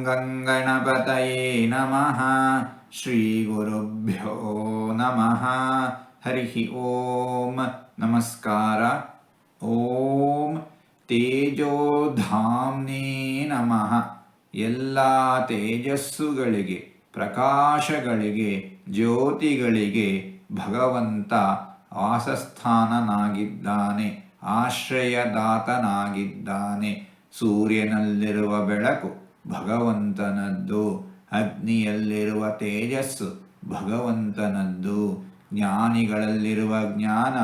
ಗಂಗಣಪತಯೇ ನಮಃ. ಶ್ರೀ ಗುರುಭ್ಯೋ ನಮಃ. ಹರಿ ಓಂ. ನಮಸ್ಕಾರ. ಓಂ ತೇಜೋಧಾಮ್ನೇ ನಮಃ. ಎಲ್ಲ ತೇಜಸ್ಸುಗಳಿಗೆ, ಪ್ರಕಾಶಗಳಿಗೆ, ಜ್ಯೋತಿಗಳಿಗೆ ಭಗವಂತ ವಾಸಸ್ಥಾನನಾಗಿದ್ದಾನೆ, ಆಶ್ರಯದಾತನಾಗಿದ್ದಾನೆ. ಸೂರ್ಯನಲ್ಲಿರುವ ಬೆಳಕು ಭಗವಂತನದ್ದು, ಅಗ್ನಿಯಲ್ಲಿರುವ ತೇಜಸ್ಸು ಭಗವಂತನದ್ದು, ಜ್ಞಾನಿಗಳಲ್ಲಿರುವ ಜ್ಞಾನ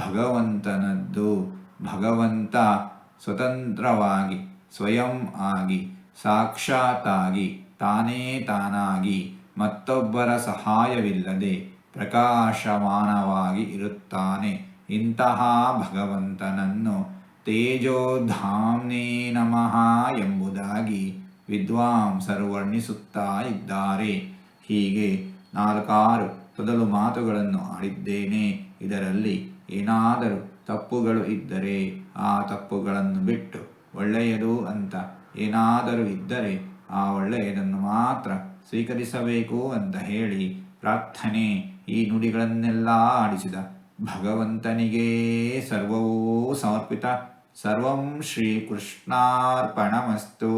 ಭಗವಂತನದ್ದು. ಭಗವಂತ ಸ್ವತಂತ್ರವಾಗಿ, ಸ್ವಯಂ ಆಗಿ, ಸಾಕ್ಷಾತ್ತಾಗಿ, ತಾನೇ ತಾನಾಗಿ, ಮತ್ತೊಬ್ಬರ ಸಹಾಯವಿಲ್ಲದೆ ಪ್ರಕಾಶಮಾನವಾಗಿ ಇರುತ್ತಾನೆ. ಇಂತಹ ಭಗವಂತನನ್ನು ತೇಜೋಧಾಮ್ನೇ ನಮಃ ಎಂಬುದಾಗಿ ವಿದ್ವಾಂಸರು ವರ್ಣಿಸುತ್ತಾ ಇದ್ದಾರೆ. ಹೀಗೆ 4 ತೊದಲು ಮಾತುಗಳನ್ನು ಆಡಿದ್ದೇನೆ. ಇದರಲ್ಲಿ ಏನಾದರೂ ತಪ್ಪುಗಳು ಇದ್ದರೆ ಆ ತಪ್ಪುಗಳನ್ನು ಬಿಟ್ಟು ಒಳ್ಳೆಯದು ಅಂತ ಏನಾದರೂ ಇದ್ದರೆ ಆ ಒಳ್ಳೆಯದನ್ನು ಮಾತ್ರ ಸ್ವೀಕರಿಸಬೇಕು ಅಂತ ಹೇಳಿ ಪ್ರಾರ್ಥನೆ. ಈ ನುಡಿಗಳನ್ನೆಲ್ಲ ಆಡಿಸಿದ ಭಗವಂತನಿಗೇ ಸರ್ವವೂ ಸಮರ್ಪಿತ. ಸರ್ವಂ ಶ್ರೀಕೃಷ್ಣಾರ್ಪಣಮಸ್ತು.